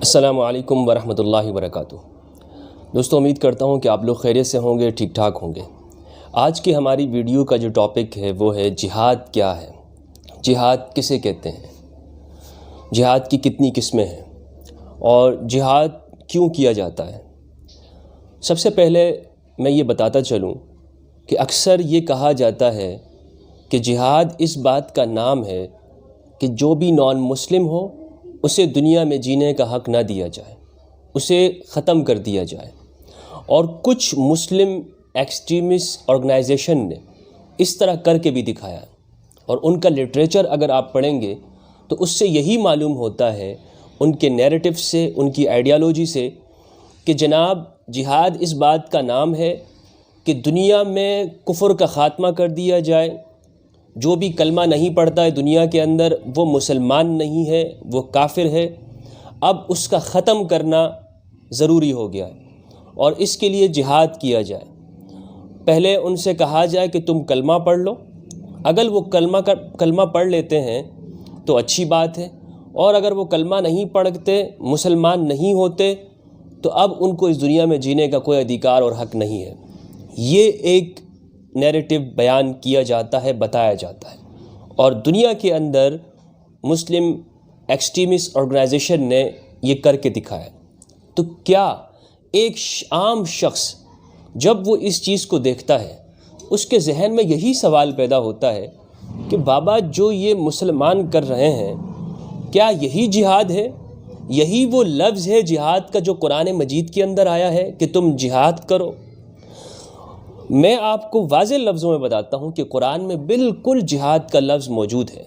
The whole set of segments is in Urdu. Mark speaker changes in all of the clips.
Speaker 1: السلام علیکم ورحمۃ اللہ وبرکاتہ۔ دوستو، امید کرتا ہوں کہ آپ لوگ خیریت سے ہوں گے، ٹھیک ٹھاک ہوں گے۔ آج کی ہماری ویڈیو کا جو ٹاپک ہے وہ ہے جہاد کیا ہے، جہاد کسے کہتے ہیں، جہاد کی کتنی قسمیں ہیں اور جہاد کیوں کیا جاتا ہے۔ سب سے پہلے میں یہ بتاتا چلوں کہ اکثر یہ کہا جاتا ہے کہ جہاد اس بات کا نام ہے کہ جو بھی نان مسلم ہو اسے دنیا میں جینے کا حق نہ دیا جائے، اسے ختم کر دیا جائے۔ اور کچھ مسلم ایکسٹریمسٹ آرگنائزیشن نے اس طرح کر کے بھی دکھایا، اور ان کا لٹریچر اگر آپ پڑھیں گے تو اس سے یہی معلوم ہوتا ہے، ان کے نیریٹو سے، ان کی آئیڈیالوجی سے، کہ جناب جہاد اس بات کا نام ہے کہ دنیا میں کفر کا خاتمہ کر دیا جائے۔ جو بھی کلمہ نہیں پڑھتا ہے دنیا کے اندر وہ مسلمان نہیں ہے، وہ کافر ہے۔ اب اس کا ختم کرنا ضروری ہو گیا ہے اور اس کے لیے جہاد کیا جائے۔ پہلے ان سے کہا جائے کہ تم کلمہ پڑھ لو، اگر وہ کلمہ پڑھ لیتے ہیں تو اچھی بات ہے، اور اگر وہ کلمہ نہیں پڑھتے، مسلمان نہیں ہوتے، تو اب ان کو اس دنیا میں جینے کا کوئی ادھیکار اور حق نہیں ہے۔ یہ ایک نیریٹو بیان کیا جاتا ہے، بتایا جاتا ہے، اور دنیا کے اندر مسلم ایکسٹریمسٹ آرگنائزیشن نے یہ کر کے دکھایا۔ تو کیا ایک عام شخص جب وہ اس چیز کو دیکھتا ہے اس کے ذہن میں یہی سوال پیدا ہوتا ہے کہ بابا جو یہ مسلمان کر رہے ہیں کیا یہی جہاد ہے؟ یہی وہ لفظ ہے جہاد کا جو قرآن مجید کے اندر آیا ہے کہ تم جہاد کرو؟ میں آپ کو واضح لفظوں میں بتاتا ہوں کہ قرآن میں بالکل جہاد کا لفظ موجود ہے۔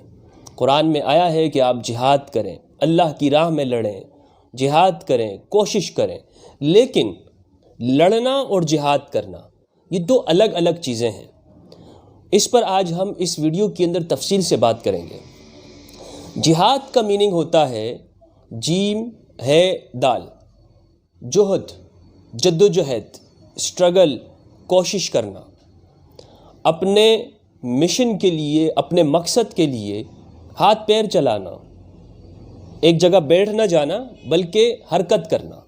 Speaker 1: قرآن میں آیا ہے کہ آپ جہاد کریں، اللہ کی راہ میں لڑیں، جہاد کریں، کوشش کریں، لیکن لڑنا اور جہاد کرنا یہ دو الگ الگ چیزیں ہیں۔ اس پر آج ہم اس ویڈیو کے اندر تفصیل سے بات کریں گے۔ جہاد کا میننگ ہوتا ہے جیم ہے دال، جہد، جدوجہد، اسٹرگل، کوشش کرنا، اپنے مشن کے لیے، اپنے مقصد کے لیے ہاتھ پیر چلانا، ایک جگہ بیٹھ نہ جانا بلکہ حرکت کرنا،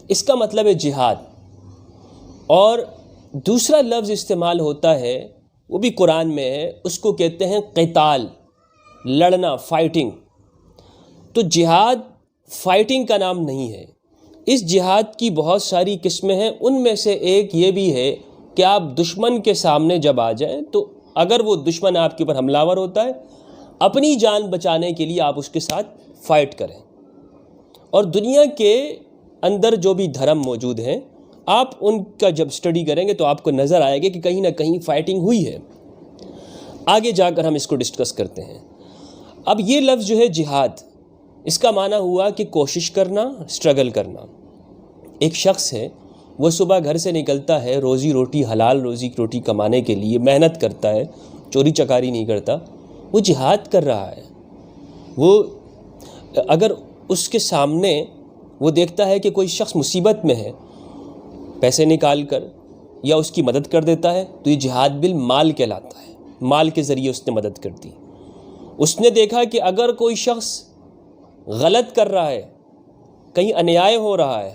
Speaker 1: اس کا مطلب ہے جہاد۔ اور دوسرا لفظ استعمال ہوتا ہے، وہ بھی قرآن میں ہے، اس کو کہتے ہیں قتال، لڑنا، فائٹنگ۔ تو جہاد فائٹنگ کا نام نہیں ہے۔ اس جہاد کی بہت ساری قسمیں ہیں، ان میں سے ایک یہ بھی ہے کہ آپ دشمن کے سامنے جب آ جائیں تو اگر وہ دشمن آپ کے اوپر حملہ آور ہوتا ہے، اپنی جان بچانے کے لیے آپ اس کے ساتھ فائٹ کریں۔ اور دنیا کے اندر جو بھی دھرم موجود ہیں، آپ ان کا جب اسٹڈی کریں گے تو آپ کو نظر آئے گا کہ کہیں نہ کہیں فائٹنگ ہوئی ہے۔ آگے جا کر ہم اس کو ڈسکس کرتے ہیں۔ اب یہ لفظ جو ہے جہاد، اس کا معنی ہوا کہ کوشش کرنا، اسٹرگل کرنا۔ ایک شخص ہے، وہ صبح گھر سے نکلتا ہے روزی روٹی، حلال روزی روٹی کمانے کے لیے محنت کرتا ہے، چوری چکاری نہیں کرتا، وہ جہاد کر رہا ہے۔ وہ اگر اس کے سامنے وہ دیکھتا ہے کہ کوئی شخص مصیبت میں ہے، پیسے نکال کر یا اس کی مدد کر دیتا ہے تو یہ جہاد بالمال کہلاتا ہے، مال کے ذریعے اس نے مدد کر دی۔ اس نے دیکھا کہ اگر کوئی شخص غلط کر رہا ہے، کہیں انیائے ہو رہا ہے،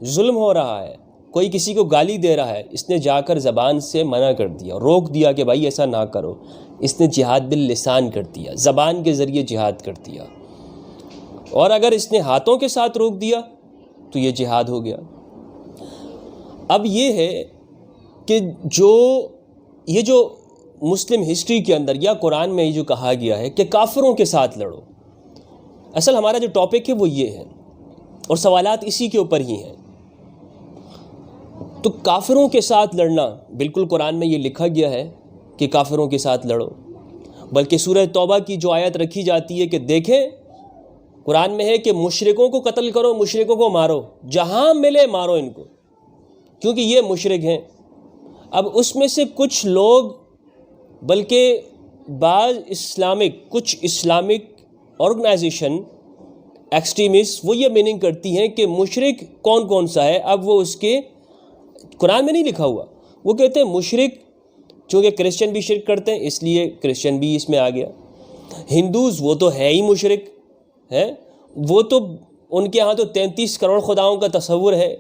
Speaker 1: ظلم ہو رہا ہے، کوئی کسی کو گالی دے رہا ہے، اس نے جا کر زبان سے منع کر دیا، روک دیا کہ بھائی ایسا نہ کرو۔ اس نے جہاد باللسان کر دیا، زبان کے ذریعے جہاد کر دیا۔ اور اگر اس نے ہاتھوں کے ساتھ روک دیا تو یہ جہاد ہو گیا۔ اب یہ ہے کہ یہ جو مسلم ہسٹری کے اندر یا قرآن میں یہ جو کہا گیا ہے کہ کافروں کے ساتھ لڑو، اصل ہمارا جو ٹاپک ہے وہ یہ ہے، اور سوالات اسی کے اوپر ہی ہیں۔ تو کافروں کے ساتھ لڑنا، بالکل قرآن میں یہ لکھا گیا ہے کہ کافروں کے ساتھ لڑو۔ بلکہ سورہ توبہ کی جو آیت رکھی جاتی ہے کہ دیکھیں، قرآن میں ہے کہ مشرکوں کو قتل کرو، مشرکوں کو مارو، جہاں ملے مارو ان کو، کیونکہ یہ مشرک ہیں۔ اب اس میں سے کچھ لوگ، بلکہ کچھ اسلامک آرگنائزیشن ایکسٹریمسٹ، وہ یہ میننگ کرتی ہیں کہ مشرک کون کون سا ہے۔ اب وہ اس کے قرآن میں نہیں لکھا ہوا، وہ کہتے ہیں مشرک، چونکہ کرسچن بھی شرک کرتے ہیں اس لیے کرسچن بھی اس میں آ گیا۔ ہندوز وہ تو ہے ہی مشرک ہیں، وہ تو ان کے ہاں تو 33 کروڑ خداؤں کا تصور ہے،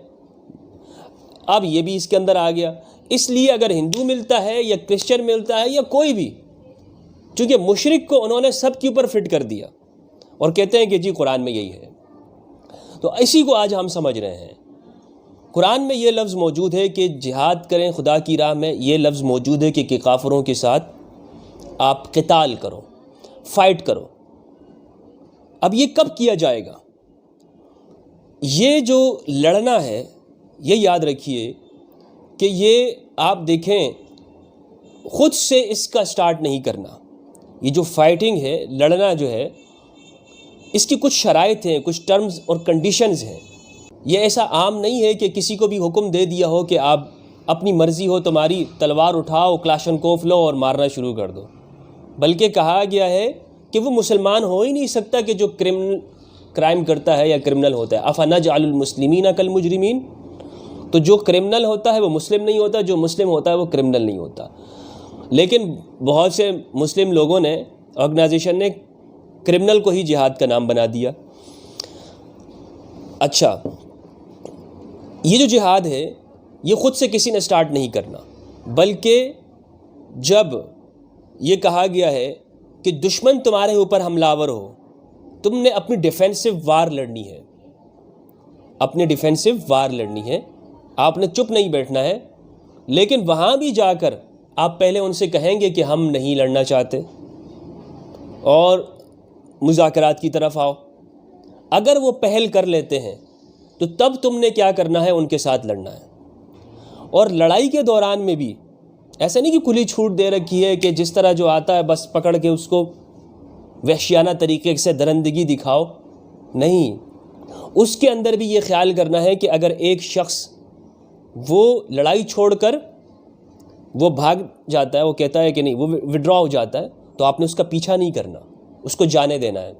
Speaker 1: اب یہ بھی اس کے اندر آ گیا۔ اس لیے اگر ہندو ملتا ہے یا کرسچن ملتا ہے یا کوئی بھی، چونکہ مشرک کو انہوں نے سب کے اوپر فٹ کر دیا اور کہتے ہیں کہ جی قرآن میں یہی ہے، تو اسی کو آج ہم سمجھ رہے ہیں۔ قرآن میں یہ لفظ موجود ہے کہ جہاد کریں خدا کی راہ میں، یہ لفظ موجود ہے کہ کافروں کے ساتھ آپ قتال کرو، فائٹ کرو۔ اب یہ کب کیا جائے گا؟ یہ جو لڑنا ہے، یہ یاد رکھیے کہ یہ آپ دیکھیں خود سے اس کا سٹارٹ نہیں کرنا۔ یہ جو فائٹنگ ہے، لڑنا جو ہے، اس کی کچھ شرائط ہیں، کچھ ٹرمز اور کنڈیشنز ہیں۔ یہ ایسا عام نہیں ہے کہ کسی کو بھی حکم دے دیا ہو کہ آپ اپنی مرضی ہو تمہاری، تلوار اٹھاؤ، کلاشنکوف لو اور مارنا شروع کر دو، بلکہ کہا گیا ہے کہ وہ مسلمان ہو ہی نہیں سکتا کہ جو کرائم کرتا ہے یا کرمنل ہوتا ہے۔ افنجعل المسلمین کالمجرمین، تو جو کرمنل ہوتا ہے وہ مسلم نہیں ہوتا، جو مسلم ہوتا ہے وہ کرمنل نہیں ہوتا۔ لیکن بہت سے مسلم لوگوں نے، آرگنائزیشن نے کرمنل کو ہی جہاد کا نام بنا دیا۔ اچھا، یہ جو جہاد ہے یہ خود سے کسی نے سٹارٹ نہیں کرنا، بلکہ جب یہ کہا گیا ہے کہ دشمن تمہارے اوپر حملہ آور ہو، تم نے اپنی ڈیفینسو وار لڑنی ہے، اپنی ڈیفینسو وار لڑنی ہے، آپ نے چپ نہیں بیٹھنا ہے۔ لیکن وہاں بھی جا کر آپ پہلے ان سے کہیں گے کہ ہم نہیں لڑنا چاہتے اور مذاکرات کی طرف آؤ۔ اگر وہ پہل کر لیتے ہیں تو تب تم نے کیا کرنا ہے؟ ان کے ساتھ لڑنا ہے۔ اور لڑائی کے دوران میں بھی ایسا نہیں کہ کھلی چھوٹ دے رکھی ہے کہ جس طرح جو آتا ہے بس پکڑ کے اس کو وحشیانہ طریقے سے درندگی دکھاؤ، نہیں، اس کے اندر بھی یہ خیال کرنا ہے کہ اگر ایک شخص وہ لڑائی چھوڑ کر وہ بھاگ جاتا ہے، وہ کہتا ہے کہ نہیں، وہ وڈرا ہو جاتا ہے، تو آپ نے اس کا پیچھا نہیں کرنا، اس کو جانے دینا ہے۔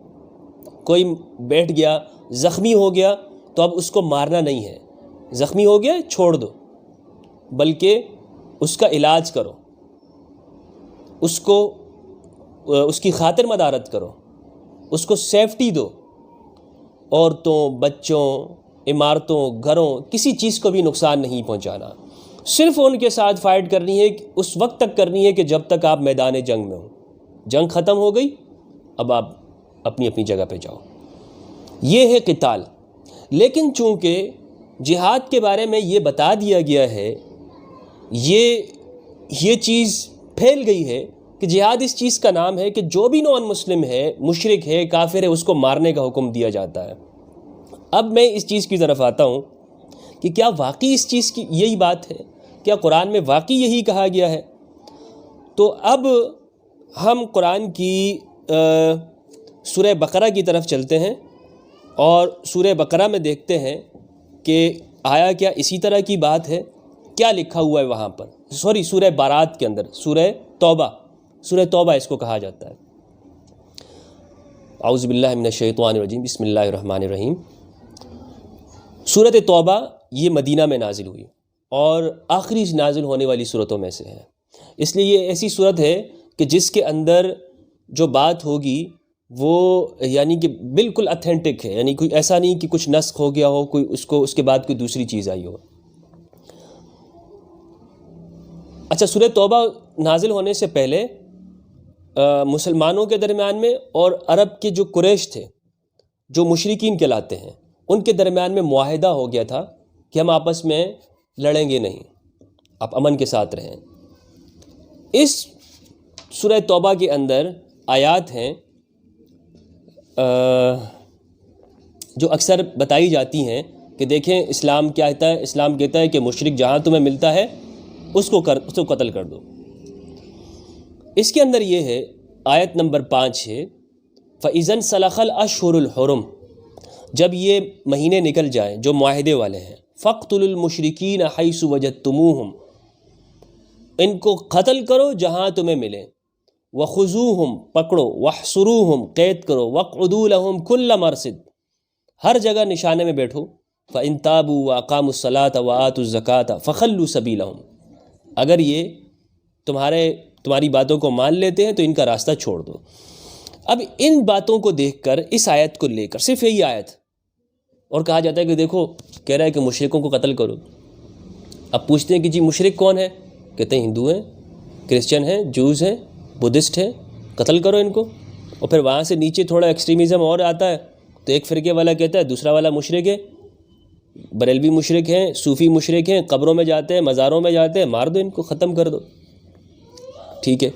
Speaker 1: کوئی بیٹھ گیا، زخمی ہو گیا، تو اب اس کو مارنا نہیں ہے، زخمی ہو گیا چھوڑ دو، بلکہ اس کا علاج کرو، اس کو اس کی خاطر مدارت کرو، اس کو سیفٹی دو۔ عورتوں، بچوں، عمارتوں، گھروں، کسی چیز کو بھی نقصان نہیں پہنچانا۔ صرف ان کے ساتھ فائٹ کرنی ہے، اس وقت تک کرنی ہے کہ جب تک آپ میدان جنگ میں ہوں۔ جنگ ختم ہو گئی، اب آپ اپنی اپنی جگہ پہ جاؤ۔ یہ ہے قتال۔ لیکن چونکہ جہاد کے بارے میں یہ بتا دیا گیا ہے، یہ چیز پھیل گئی ہے کہ جہاد اس چیز کا نام ہے کہ جو بھی نان مسلم ہے، مشرک ہے، کافر ہے، اس کو مارنے کا حکم دیا جاتا ہے۔ اب میں اس چیز کی طرف آتا ہوں کہ کیا واقعی اس چیز کی یہی بات ہے؟ کیا قرآن میں واقعی یہی کہا گیا ہے؟ تو اب ہم قرآن کی سورہ بقرہ کی طرف چلتے ہیں اور سورہ بقرہ میں دیکھتے ہیں کہ آیا کیا اسی طرح کی بات ہے؟ کیا لکھا ہوا ہے وہاں پر؟ سورہ بارات کے اندر، سورہ توبہ اس کو کہا جاتا ہے۔ اعوذ باللہ من الشیطان الرجیم، بسم اللہ الرحمن الرحیم۔ سورۃ توبہ یہ مدینہ میں نازل ہوئی اور آخری نازل ہونے والی صورتوں میں سے ہے۔ اس لیے یہ ایسی صورت ہے کہ جس کے اندر جو بات ہوگی وہ یعنی کہ بالکل اتھینٹک ہے، یعنی کوئی ایسا نہیں کہ کچھ نسخ ہو گیا ہو، کوئی اس کے بعد کوئی دوسری چیز آئی ہو۔ اچھا، سورہ توبہ نازل ہونے سے پہلے مسلمانوں کے درمیان میں اور عرب کے جو قریش تھے، جو مشرکین کہلاتے ہیں، ان کے درمیان میں معاہدہ ہو گیا تھا کہ ہم آپس میں لڑیں گے نہیں، آپ امن کے ساتھ رہیں۔ اس سورہ توبہ کے اندر آیات ہیں جو اکثر بتائی جاتی ہیں کہ دیکھیں اسلام کیا کہتا ہے۔ اسلام کہتا ہے کہ مشرک جہاں تمہیں ملتا ہے اس کو قتل کر دو۔ اس کے اندر یہ ہے، آیت نمبر 5 ہے، فَإِذَا انْسَلَخَ الْأَشْهُرُ الْحُرُمُ، جب یہ مہینے نکل جائیں جو معاہدے والے ہیں، فَاقْتُلُوا الْمُشْرِكِينَ حَيْثُ وَجَدتُّمُوهُمْ، ان کو قتل کرو جہاں تمہیں ملے، وَخُذُوهُمْ، پکڑو، وَاحْصُرُوهُمْ، قید کرو، وَاقْعُدُوا لَهُمْ كُلَّ مَرْصِدٍ، ہر جگہ نشانے میں بیٹھو، فَإِن تَابُوا وَأَقَامُوا الصَّلَاةَ وَآتُوا الزَّكَاةَ فَخَلُّوا سَبِيلَهُمْ، اگر یہ تمہاری باتوں کو مان لیتے ہیں تو ان کا راستہ چھوڑ دو۔ اب ان باتوں کو دیکھ کر، اس آیت کو لے کر، صرف یہی آیت، اور کہا جاتا ہے کہ دیکھو کہہ رہا ہے کہ مشرکوں کو قتل کرو. اب پوچھتے ہیں کہ جی مشرک کون ہے؟ کہتے ہیں ہندو ہیں، کرسچن ہیں، جوز ہیں، بدھسٹ ہیں، قتل کرو ان کو. اور پھر وہاں سے نیچے تھوڑا ایکسٹریمزم اور آتا ہے تو ایک فرقے والا کہتا ہے دوسرا والا مشرک ہے، بریلوی مشرک ہیں، صوفی مشرک ہیں، قبروں میں جاتے ہیں، مزاروں میں جاتے ہیں، مار دو ان کو، ختم کر دو. ٹھیک ہے،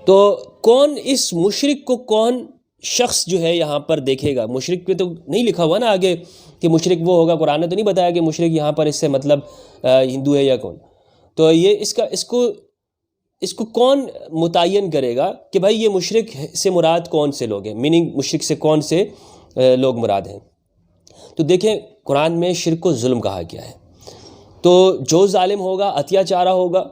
Speaker 1: تو کون اس مشرک کو کون شخص جو ہے یہاں پر دیکھے گا؟ مشرک پہ تو نہیں لکھا ہوا نا آگے کہ مشرک وہ ہوگا، قرآن نے تو نہیں بتایا کہ مشرک یہاں پر اس سے مطلب ہندو ہے یا کون. تو یہ اس کو کون متعین کرے گا کہ بھائی یہ مشرک سے مراد کون سے لوگ ہیں، میننگ مشرک سے کون سے لوگ مراد ہیں؟ تو دیکھیں قرآن میں شرک کو ظلم کہا گیا ہے، تو جو ظالم ہوگا، عطیہ چارہ ہوگا،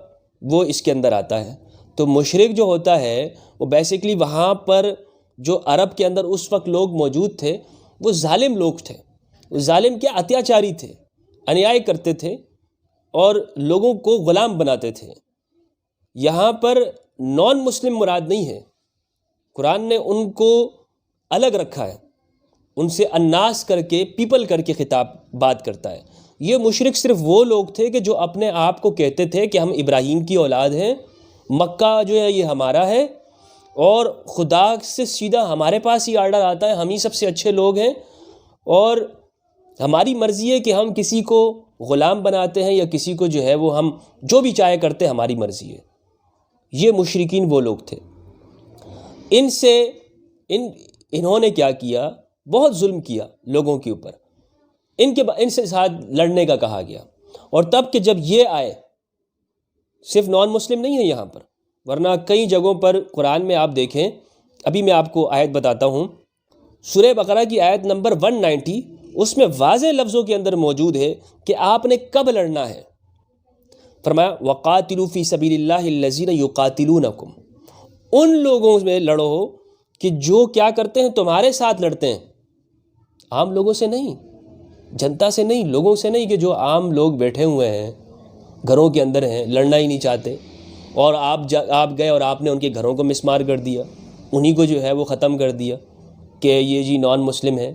Speaker 1: وہ اس کے اندر آتا ہے. تو مشرک جو ہوتا ہے وہ بیسیکلی وہاں پر جو عرب کے اندر اس وقت لوگ موجود تھے وہ ظالم لوگ تھے. ظالم کیا؟ عطیہ چاری تھے، انیائے کرتے تھے اور لوگوں کو غلام بناتے تھے. یہاں پر نان مسلم مراد نہیں ہے، قرآن نے ان کو الگ رکھا ہے، ان سے الناس کر کے، پیپل کر کے خطاب بات کرتا ہے. یہ مشرک صرف وہ لوگ تھے کہ جو اپنے آپ کو کہتے تھے کہ ہم ابراہیم کی اولاد ہیں، مکہ جو ہے یہ ہمارا ہے اور خدا سے سیدھا ہمارے پاس ہی آرڈر آتا ہے، ہم ہی سب سے اچھے لوگ ہیں اور ہماری مرضی ہے کہ ہم کسی کو غلام بناتے ہیں یا کسی کو جو ہے وہ ہم جو بھی چاہے کرتے ہیں، ہماری مرضی ہے. یہ مشرکین وہ لوگ تھے. انہوں نے کیا کیا؟ بہت ظلم کیا لوگوں کے اوپر. ان سے ساتھ لڑنے کا کہا گیا. اور تب کہ جب یہ آئے، صرف نان مسلم نہیں ہے یہاں پر، ورنہ کئی جگہوں پر قرآن میں آپ دیکھیں. ابھی میں آپ کو آیت بتاتا ہوں، سورہ بقرہ کی آیت نمبر 190، اس میں واضح لفظوں کے اندر موجود ہے کہ آپ نے کب لڑنا ہے. فرمایا وَقَاتِلُوا فِي سَبِيلِ اللَّهِ الَّذِينَ يُقَاتِلُونَكُمْ، ان لوگوں میں لڑو کہ جو کیا کرتے ہیں؟ تمہارے ساتھ لڑتے ہیں. عام لوگوں سے نہیں، جنتا سے نہیں، لوگوں سے نہیں کہ جو عام لوگ بیٹھے ہوئے ہیں گھروں کے اندر ہیں، لڑنا ہی نہیں چاہتے، اور آپ گئے اور آپ نے ان کے گھروں کو مسمار کر دیا، انہی کو جو ہے وہ ختم کر دیا کہ یہ جی نان مسلم ہیں،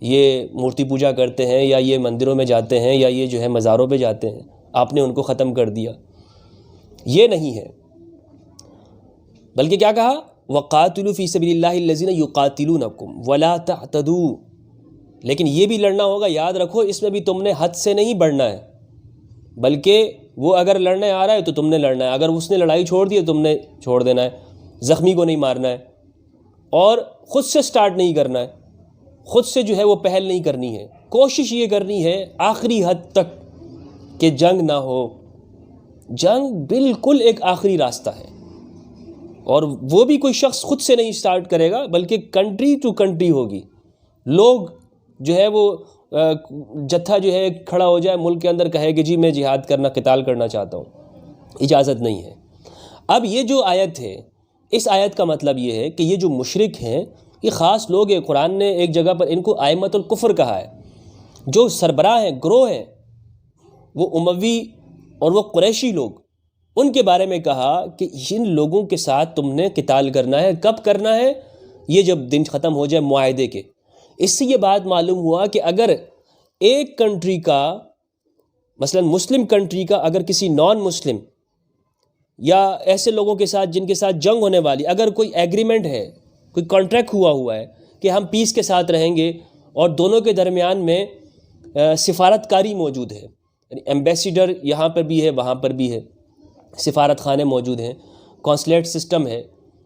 Speaker 1: یہ مورتی پوجا کرتے ہیں، یا یہ مندروں میں جاتے ہیں، یا یہ جو ہے مزاروں پہ جاتے ہیں، آپ نے ان کو ختم کر دیا. یہ نہیں ہے، بلکہ کیا کہا؟ وَقَاتِلُوا فِي سَبِيلِ اللَّهِ الَّذِينَ يُقَاتِلُونَكُمْ وَلَا تَعْتَدُوا. لیکن یہ بھی لڑنا ہوگا، یاد رکھو اس میں بھی تم نے حد سے نہیں بڑھنا ہے، بلکہ وہ اگر لڑنے آ رہا ہے تو تم نے لڑنا ہے، اگر اس نے لڑائی چھوڑ دی ہے تم نے چھوڑ دینا ہے. زخمی کو نہیں مارنا ہے، اور خود سے سٹارٹ نہیں کرنا ہے، خود سے جو ہے وہ پہل نہیں کرنی ہے. کوشش یہ کرنی ہے آخری حد تک کہ جنگ نہ ہو. جنگ بالکل ایک آخری راستہ ہے، اور وہ بھی کوئی شخص خود سے نہیں سٹارٹ کرے گا، بلکہ کنٹری ٹو کنٹری ہوگی. لوگ جو ہے وہ جتھا جو ہے کھڑا ہو جائے ملک کے اندر، کہے کہ جی میں جہاد کرنا، قتال کرنا چاہتا ہوں، اجازت نہیں ہے. اب یہ جو آیت ہے، اس آیت کا مطلب یہ ہے کہ یہ جو مشرک ہیں یہ خاص لوگ ہیں. قرآن نے ایک جگہ پر ان کو ائمۃ الکفر کہا ہے. جو سربراہ ہیں، گروہ ہیں، وہ اموی اور وہ قریشی لوگ، ان کے بارے میں کہا کہ ان لوگوں کے ساتھ تم نے قتال کرنا ہے. کب کرنا ہے؟ یہ جب دن ختم ہو جائے معاہدے کے. اس سے یہ بات معلوم ہوا کہ اگر ایک کنٹری کا، مثلا مسلم کنٹری کا، اگر کسی نان مسلم یا ایسے لوگوں کے ساتھ جن کے ساتھ جنگ ہونے والی، اگر کوئی ایگریمنٹ ہے، کوئی کانٹریکٹ ہوا ہے کہ ہم پیس کے ساتھ رہیں گے، اور دونوں کے درمیان میں سفارتکاری موجود ہے، یعنی ایمبیسیڈر یہاں پر بھی ہے وہاں پر بھی ہے، سفارت خانے موجود ہیں، کونسلیٹ سسٹم ہے،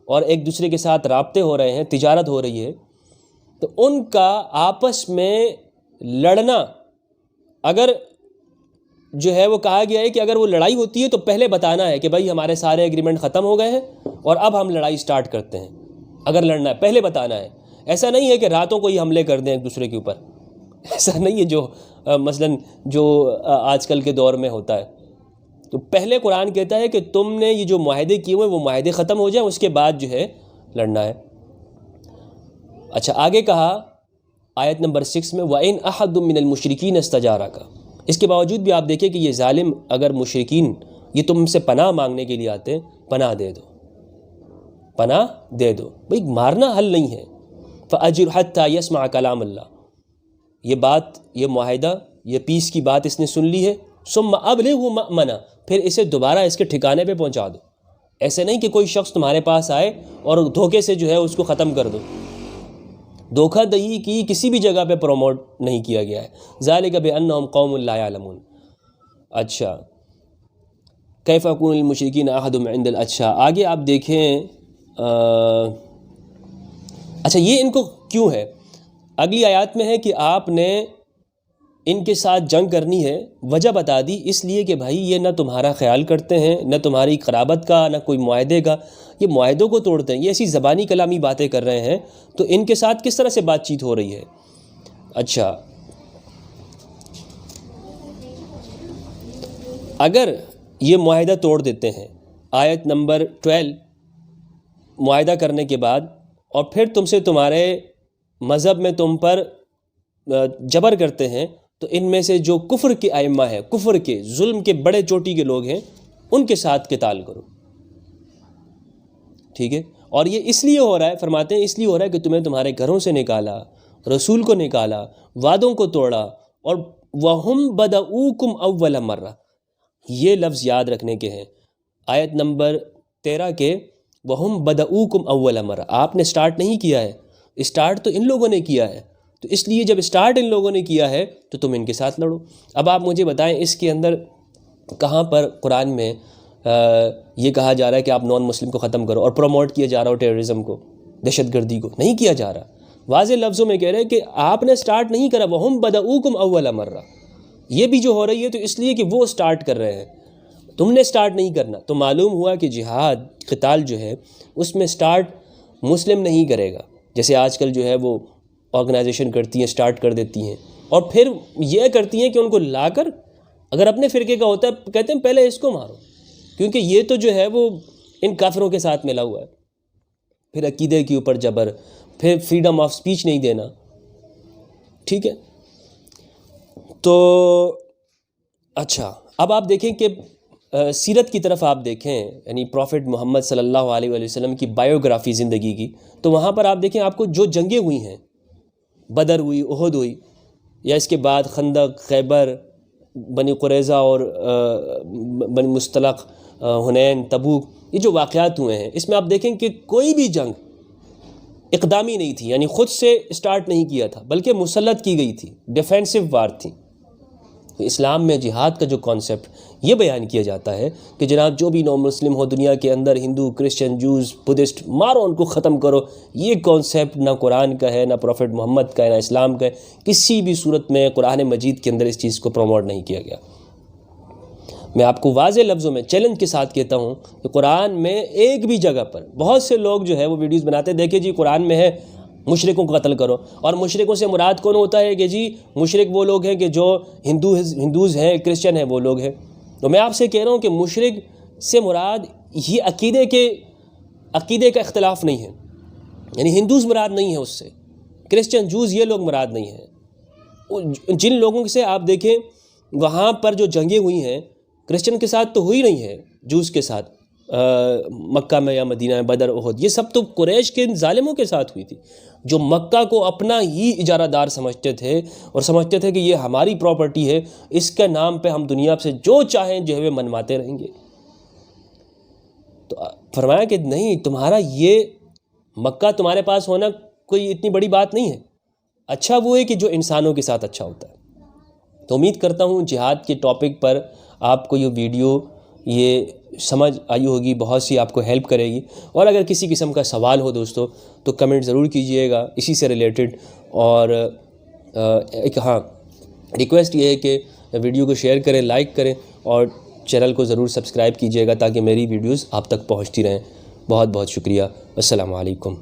Speaker 1: اور ایک دوسرے کے ساتھ رابطے ہو رہے ہیں، تجارت ہو رہی ہے، تو ان کا آپس میں لڑنا، اگر جو ہے وہ کہا گیا ہے کہ اگر وہ لڑائی ہوتی ہے تو پہلے بتانا ہے کہ بھائی ہمارے سارے ایگریمنٹ ختم ہو گئے ہیں اور اب ہم لڑائی سٹارٹ کرتے ہیں. اگر لڑنا ہے پہلے بتانا ہے. ایسا نہیں ہے کہ راتوں کو ہی حملے کر دیں ایک دوسرے کے اوپر، ایسا نہیں ہے جو مثلا جو آج کل کے دور میں ہوتا ہے. تو پہلے قرآن کہتا ہے کہ تم نے یہ جو معاہدے کیے ہوئے وہ معاہدے ختم ہو جائیں، اس کے بعد جو ہے لڑنا ہے. اچھا آگے کہا آیت نمبر 6 میں وَإِنْ أَحَدٌ مِّنَ الْمُشْرِكِينَ اسْتَجَارَكَ. اس کے باوجود بھی آپ دیکھیں کہ یہ ظالم اگر مشرکین یہ تم سے پناہ مانگنے کے لیے آتے ہیں، پناہ دے دو، پناہ دے دو. بھئی مارنا حل نہیں ہے. فَأَجِرْ حَتَّى يَسْمَعَ كَلَامَ اللَّهِ. یہ بات، یہ معاہدہ، یہ پیس کی بات اس نے سن لی ہے، ثم ابلغوا مأمنہ، پھر اسے دوبارہ اس کے ٹھکانے پہ پہنچا دو۔ ایسے نہیں کہ کوئی شخص تمہارے پاس آئے اور دھوکے سے جو ہے اس کو ختم کر دو۔ دھوکہ دہی کی کسی بھی جگہ پہ پروموٹ نہیں کیا گیا ہے۔ ذالک بانہم قوم لا یعلمون۔ اچھا، کیف یکون للمشرکین عہد عند اچھا آگے آپ دیکھیں، اچھا یہ ان کو کیوں ہے؟ اگلی آیات میں ہے کہ آپ نے ان کے ساتھ جنگ کرنی ہے، وجہ بتا دی، اس لیے کہ بھائی یہ نہ تمہارا خیال کرتے ہیں، نہ تمہاری قرابت کا، نہ کوئی معاہدے کا، یہ معاہدوں کو توڑتے ہیں، یہ ایسی زبانی کلامی باتیں کر رہے ہیں، تو ان کے ساتھ کس طرح سے بات چیت ہو رہی ہے؟ اچھا، اگر یہ معاہدہ توڑ دیتے ہیں، آیت نمبر 12، معاہدہ کرنے کے بعد اور پھر تم سے تمہارے مذہب میں تم پر جبر کرتے ہیں، تو ان میں سے جو کفر کے ائمہ ہیں، کفر کے، ظلم کے بڑے چوٹی کے لوگ ہیں، ان کے ساتھ قتال کرو، ٹھیک ہے؟ اور یہ اس لیے ہو رہا ہے، فرماتے ہیں اس لیے ہو رہا ہے کہ تمہیں تمہارے گھروں سے نکالا، رسول کو نکالا، وعدوں کو توڑا، اور وَهُمْ بَدَؤُوكُمْ أَوَّلَ مَرَّةٍ، یہ لفظ یاد رکھنے کے ہیں، آیت نمبر 13 کے وَهُمْ بَدَؤُوكُمْ أَوَّلَ مَرَّةٍ، آپ نے سٹارٹ نہیں کیا ہے، سٹارٹ تو ان لوگوں نے کیا ہے، تو اس لیے جب سٹارٹ ان لوگوں نے کیا ہے تو تم ان کے ساتھ لڑو۔ اب آپ مجھے بتائیں اس کے اندر کہاں پر قرآن میں یہ کہا جا رہا ہے کہ آپ نان مسلم کو ختم کرو اور پروموٹ کیا جا رہا ہو ٹیررزم کو، دہشت گردی کو؟ نہیں کیا جا رہا، واضح لفظوں میں کہہ رہے ہیں کہ آپ نے سٹارٹ نہیں کرا، وَهُمْ بَدَؤُوكُمْ أَوَّلَ مَرَّةٍ، یہ بھی جو ہو رہی ہے تو اس لیے کہ وہ سٹارٹ کر رہے ہیں، تم نے سٹارٹ نہیں کرنا۔ تو معلوم ہوا کہ جہاد، قتال جو ہے اس میں سٹارٹ مسلم نہیں کرے گا، جیسے آج کل جو ہے وہ آرگنائزیشن کرتی ہیں، سٹارٹ کر دیتی ہیں، اور پھر یہ کرتی ہیں کہ ان کو لا کر، اگر اپنے فرقے کا ہوتا ہے کہتے ہیں پہلے اس کو مارو، کیونکہ یہ تو جو ہے وہ ان کافروں کے ساتھ ملا ہوا ہے، پھر عقیدے کے اوپر جبر، پھر فریڈم آف سپیچ نہیں دینا، ٹھیک ہے؟ تو اچھا، اب آپ دیکھیں کہ سیرت کی طرف آپ دیکھیں، یعنی پروفٹ محمد صلی اللہ علیہ وآلہ وسلم کی بائیوگرافی زندگی کی، تو وہاں پر آپ دیکھیں آپ کو جو جنگیں ہوئی ہیں، بدر ہوئی، احد ہوئی، یا اس کے بعد خندق، خیبر، بنی قریظہ اور بنی مصطلق، حنین، تبوک، یہ جو واقعات ہوئے ہیں، اس میں آپ دیکھیں کہ کوئی بھی جنگ اقدامی نہیں تھی، یعنی خود سے سٹارٹ نہیں کیا تھا، بلکہ مسلط کی گئی تھی، ڈیفینسو وار تھی۔ اسلام میں جہاد کا جو کانسیپٹ یہ بیان کیا جاتا ہے کہ جناب جو بھی نو مسلم ہو دنیا کے اندر، ہندو، کرسچن، جوز، بدھسٹ، مارو ان کو ختم کرو، یہ کانسیپٹ نہ قرآن کا ہے، نہ پروفٹ محمد کا ہے، نہ اسلام کا ہے، کسی بھی صورت میں قرآن مجید کے اندر اس چیز کو پروموٹ نہیں کیا گیا۔ میں آپ کو واضح لفظوں میں چیلنج کے ساتھ کہتا ہوں کہ قرآن میں ایک بھی جگہ پر، بہت سے لوگ جو ہے وہ ویڈیوز بناتے ہیں، دیکھیں جی قرآن میں ہے مشرکوں کو قتل کرو، اور مشرکوں سے مراد کون ہوتا ہے کہ جی مشرک وہ لوگ ہیں کہ جو ہندوز ہیں، کرسچن ہیں، وہ لوگ ہیں۔ تو میں آپ سے کہہ رہا ہوں کہ مشرک سے مراد یہ عقیدے کا اختلاف نہیں ہے، یعنی ہندوز مراد نہیں ہے، اس سے کرسچن، جوز، یہ لوگ مراد نہیں ہیں۔ جن لوگوں سے آپ دیکھیں وہاں پر جو جنگیں ہوئی ہیں، کرسچن کے ساتھ تو ہوئی نہیں ہے، جوز کے ساتھ مکہ میں یا مدینہ میں، بدر، احد، یہ سب تو قریش کے ظالموں کے ساتھ ہوئی تھی، جو مکہ کو اپنا ہی اجارہ دار سمجھتے تھے اور سمجھتے تھے کہ یہ ہماری پراپرٹی ہے، اس کے نام پہ ہم دنیا سے جو چاہیں جو ہے منواتے رہیں گے۔ تو فرمایا کہ نہیں، تمہارا یہ مکہ تمہارے پاس ہونا کوئی اتنی بڑی بات نہیں ہے، اچھا وہ ہے کہ جو انسانوں کے ساتھ اچھا ہوتا ہے۔ تو امید کرتا ہوں جہاد کے ٹاپک پر آپ کو یہ ویڈیو یہ سمجھ آئی ہوگی، بہت سی آپ کو ہیلپ کرے گی، اور اگر کسی قسم کا سوال ہو دوستو تو کمنٹ ضرور کیجئے گا اسی سے ریلیٹڈ، اور ایک ریکویسٹ یہ ہے کہ ویڈیو کو شیئر کریں، لائک کریں، اور چینل کو ضرور سبسکرائب کیجئے گا تاکہ میری ویڈیوز آپ تک پہنچتی رہیں۔ بہت بہت شکریہ، السلام علیکم۔